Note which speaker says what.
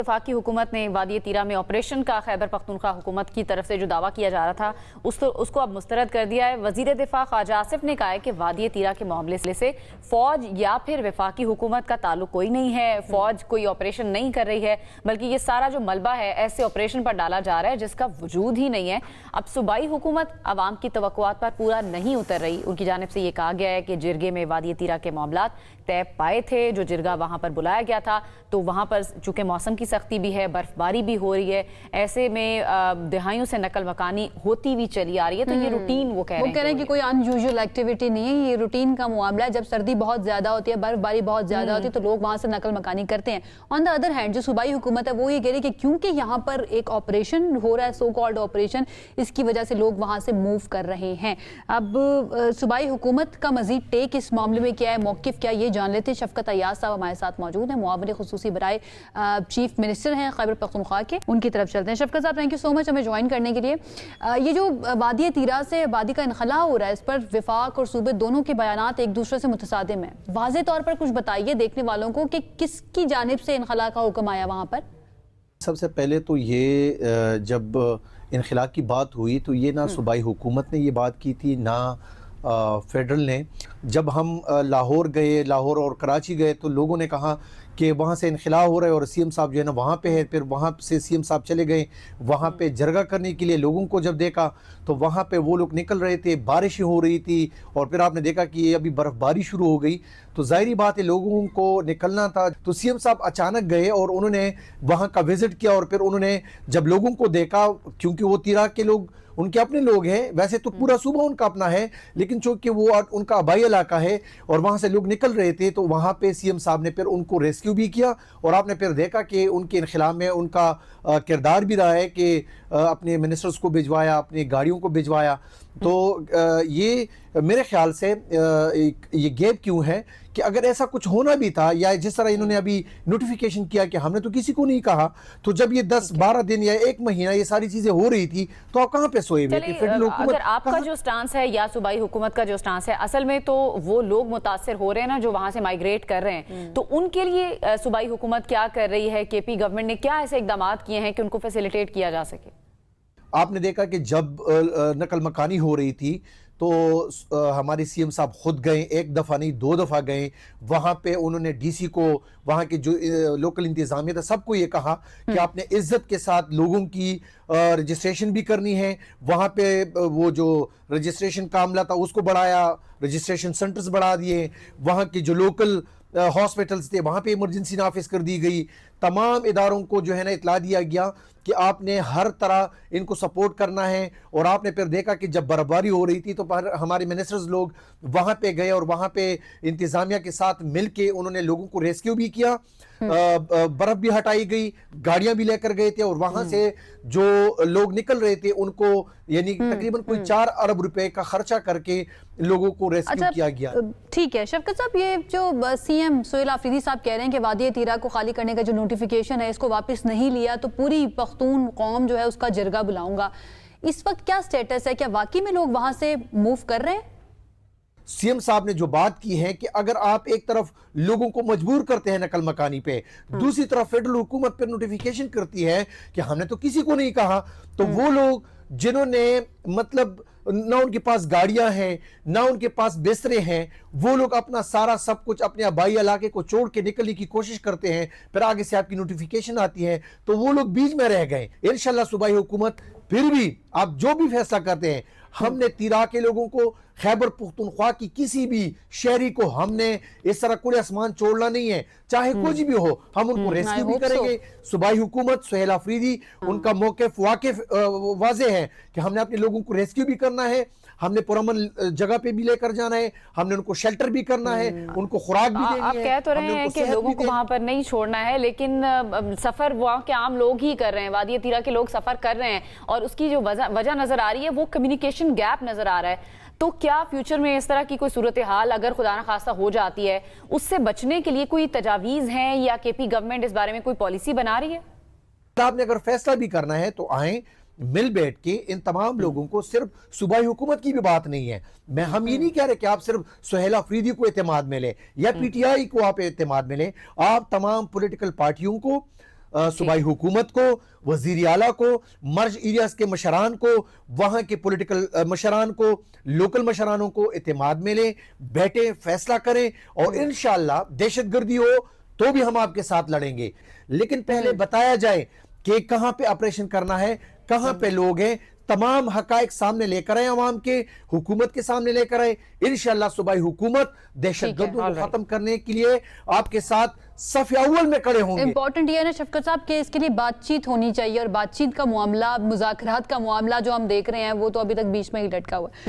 Speaker 1: वफाकी हुकूमत ने वादी तीरा में ऑपरेशन का खैबर पख्तूनख्वा हुकूमत की तरफ से जो दावा किया जा रहा था उसको अब मुस्तरद कर दिया है। वजीर दिफा ख्वाजा आसिफ ने कहा है कि वादी तीरा के मामले से फौज या फिर वफाकी हुकूमत का ताल्लुक कोई नहीं है, फौज कोई ऑपरेशन नहीं कर रही है, बल्कि ये सारा जो मलबा है ऐसे ऑपरेशन पर डाला जा रहा है जिसका वजूद ही नहीं है। अब सूबाई हुकूमत आवाम की तवक्कुआत पर पूरा नहीं उतर रही। उनकी जानिब से ये कहा गया है कि जिरगे में वादी तीरा के मामलात तय पाए थे, जो जिरगा वहां पर बुलाया गया था, तो वहां पर चूंकि मौसम की सख्ती भी है, बर्फबारी भी हो रही है, ऐसे में दिहाइयों से नकल मकानी होती भी चली आ रही है। तो ये रूटीन वो कह रहे हैं कि
Speaker 2: कोई अनयूजुअल एक्टिविटी नहीं है, ये रूटीन का मामला है। जब सर्दी बहुत ज्यादा होती है, बर्फबारी बहुत ज्यादा होती है, तो लोग वहां से नकल मकानी करते हैं। ऑन द अदर हैंड जो सूबाई हुकूमत है वो ये कह रही है कि क्योंकि यहाँ पर एक ऑपरेशन हो रहा है, सो कॉल्ड ऑपरेशन, इसकी वजह से लोग वहां से मूव कर रहे हैं। अब सूबाई हुकूमत का मजीद टेक इस मामले में क्या है, मौकिफ क्या, ये जान लेते हैं। शफकत अय्याज साहब हमारे साथ मौजूद हैं, मुआविन खुसूसी बराए चीफ मिनिस्टर हैं खैबर पख्तूनख्वा के, उनकी तरफ चलते हैं। शफकत साहब, थैंक यू सो मच हमें ज्वाइन करने के लिए। ये जो वादी तीरा से वादी का इनखला हो रहा है, इस पर विफाक और सूबे दोनों के बयानात एक दूसरे से मुतसादिम है। वाज़े तौर पर कुछ बताइए देखने वालों को कि किसकी जानिब से इनखला का हुक्म आया वहां पर।
Speaker 3: सबसे पहले तो ये जब इनखला की बात हुई तो ये ना सूबाई हुकूमत ने ये बात की थी, ना फेडरल ने। जब हम लाहौर गए, लाहौर और कराची गए, तो लोगों ने कहा कि वहाँ से इनखला हो रहा है और सीएम साहब जो है ना वहाँ पे है। फिर वहाँ से सीएम साहब चले गए वहाँ पे जरगा करने के लिए। लोगों को जब देखा तो वहाँ पे वो लोग निकल रहे थे, बारिश हो रही थी, और फिर आपने देखा कि ये अभी बर्फबारी शुरू हो गई, तो जाहिर बात है लोगों को निकलना था। तो सीएम साहब अचानक गए और उन्होंने वहाँ का विजिट किया, और फिर उन्होंने जब लोगों को देखा, क्योंकि वो तीरा के लोग उनके अपने लोग हैं, वैसे तो पूरा सूबा उनका अपना है, लेकिन चूंकि वो उनका आबाई इलाका है और वहां से लोग निकल रहे थे, तो वहां पे सीएम साहब ने फिर उनको रेस्क्यू भी किया। और आपने फिर देखा कि उनके इनखिला में उनका किरदार भी रहा है कि अपने मिनिस्टर्स को भिजवाया, अपनी गाड़ियों को भिजवाया। तो ये मेरे ख्याल से ये गैप क्यों है कि अगर ऐसा कुछ होना भी था, या जिस तरह इन्होंने अभी नोटिफिकेशन किया कि हमने तो किसी को नहीं कहा, तो जब ये 10-12 दिन या 1 महीना ये सारी चीजें हो रही थी, तो आप कहाँ पे सोए हुए थे?
Speaker 1: अगर आपका जो स्टांस है या सूबाई हुकूमत का जो स्टांस है, असल में तो वो लोग मुतासिर हो रहे हैं ना जो वहां से माइग्रेट कर रहे हैं, तो उनके लिए सूबाई हुकूमत क्या कर रही है? केपी गवर्नमेंट ने क्या ऐसे इकदाम किए हैं कि उनको फैसिलिटेट किया जा सके?
Speaker 3: आपने देखा कि जब नकल मकानी हो रही थी तो हमारे सीएम साहब खुद गए, 1 दफ़ा नहीं 2 दफ़ा गए वहाँ पे। उन्होंने डीसी को, वहाँ के जो लोकल इंतजामिया था, सबको ये कहा कि आपने इज्जत के साथ लोगों की रजिस्ट्रेशन भी करनी है। वहाँ पे वो जो रजिस्ट्रेशन का अमला था उसको बढ़ाया, रजिस्ट्रेशन सेंटर्स बढ़ा दिए, वहाँ के जो लोकल हॉस्पिटल्स थे वहाँ पे इमरजेंसी नाफिज कर दी गई। तमाम इदारों को जो है ना इतला दिया गया कि आपने हर तरह इनको सपोर्ट करना है। और आपने फिर देखा कि जब बर्फबारी हो रही थी तो हमारे मिनिस्टर्स लोग वहाँ पे गए और वहाँ पे इंतज़ामिया के साथ मिल के उन्होंने लोगों को रेस्क्यू भी किया, बर्फ भी हटाई गई, गाड़ियां भी लेकर गए थे, और वहां से जो लोग निकल रहे थे उनको यानी तकरीबन कोई 4 अरब रुपए का खर्चा करके लोगों को रेस्क्यू किया गया।
Speaker 2: ठीक है शफकत साहब, ये जो सीएम सोहेल आफरीदी साहब कह रहे हैं कि वादी तीरा को खाली करने का जो नोटिफिकेशन है इसको वापस नहीं लिया तो पूरी पख्तून कौम जो है उसका जिरगा बुलाऊंगा, इस वक्त क्या स्टेटस है? क्या वाकई में लोग वहां से मूव कर रहे हैं?
Speaker 3: सीएम साहब ने जो बात की है कि अगर आप एक तरफ लोगों को मजबूर करते हैं नकल मकानी पे, दूसरी तरफ फेडरल हुकूमत पे नोटिफिकेशन करती है कि हमने तो किसी को नहीं कहा, तो वो लोग जिन्होंने मतलब ना उनके पास गाड़ियां हैं ना उनके पास बिस्तरे हैं, वो लोग अपना सारा सब कुछ अपने आबाई इलाके को छोड़ के निकलने की कोशिश करते हैं। फिर आगे से आपकी नोटिफिकेशन आती है तो वो लोग बीच में रह गए। इंशाल्लाह सूबाई हुकूमत फिर भी आप जो भी फैसला करते हैं, हमने तीरा के लोगों को, खैबर पुख्तूनख्वा की किसी भी शहरी को हमने इस तरह खुले आसमान छोड़ना नहीं है, चाहे कुछ भी हो, हम उनको रेस्क्यू भी करेंगे। सूबाई हुकूमत, सोहेल आफरीदी, उनका मौक़िफ़ वाज़ेह है कि हमने अपने लोगों को रेस्क्यू भी करना है, हमने पुरअमन जगह पे भी लेकर जाना है, हमने उनको शेल्टर भी करना है, उनको खुराक भी देनी है।
Speaker 1: आप कह तो रहे हैं कि लोगों को वहां पर नहीं छोड़ना है, लेकिन सफर वहां के आम लोग ही कर रहे हैं, वादी तीरा के लोग सफर कर रहे हैं, और उसकी जो वजह नजर आ रही है वो कम्युनिकेशन गैप नजर आ रहा है। तो क्या फ्यूचर में इस तरह की कोई सूरत हाल अगर खुदा न खास्ता हो जाती है, उससे बचने के लिए कोई तजावीज़ हैं या केपी गवर्नमेंट इस बारे में कोई पॉलिसी बना रही है?
Speaker 3: आपने अगर फैसला भी करना है तो आए, मिल बैठ के इन तमाम लोगों को, सिर्फ सूबाई हुकूमत की भी बात नहीं है, हम ये नहीं कह रहे कि आप सिर्फ सोहेल आफरीदी को एतमाद में लें या पीटीआई को आप एतमाद में लें, आप तमाम पॉलिटिकल पार्टियों को सूबाई हुकूमत को, वजीर आला को, मर्ज एरियाज के मशरान को, वहां के पॉलिटिकल मशरान को, लोकल मशरानों को इत्तेमाद में लें, बैठे फैसला करें और इंशाअल्लाह दहशतगर्दी हो तो भी हम आपके साथ लड़ेंगे, लेकिन पहले बताया जाए कि कहां पे ऑपरेशन करना है, कहां पे लोग हैं, तमाम हकायक सामने लेकर आए, अवाम के, हुकूमत के सामने लेकर आए। इंशाअल्लाह सूबाई हुकूमत दहशतगर्दों को खत्म करने के लिए आपके साथ सफ़ अव्वल में खड़े होंगे।
Speaker 2: इंपॉर्टेंट ये है ना शफकत साहब कि इसके लिए बातचीत होनी चाहिए, और बातचीत का मामला, मुज़ाकरात का मामला जो हम देख रहे हैं वो तो अभी तक बीच में ही लटका हुआ है।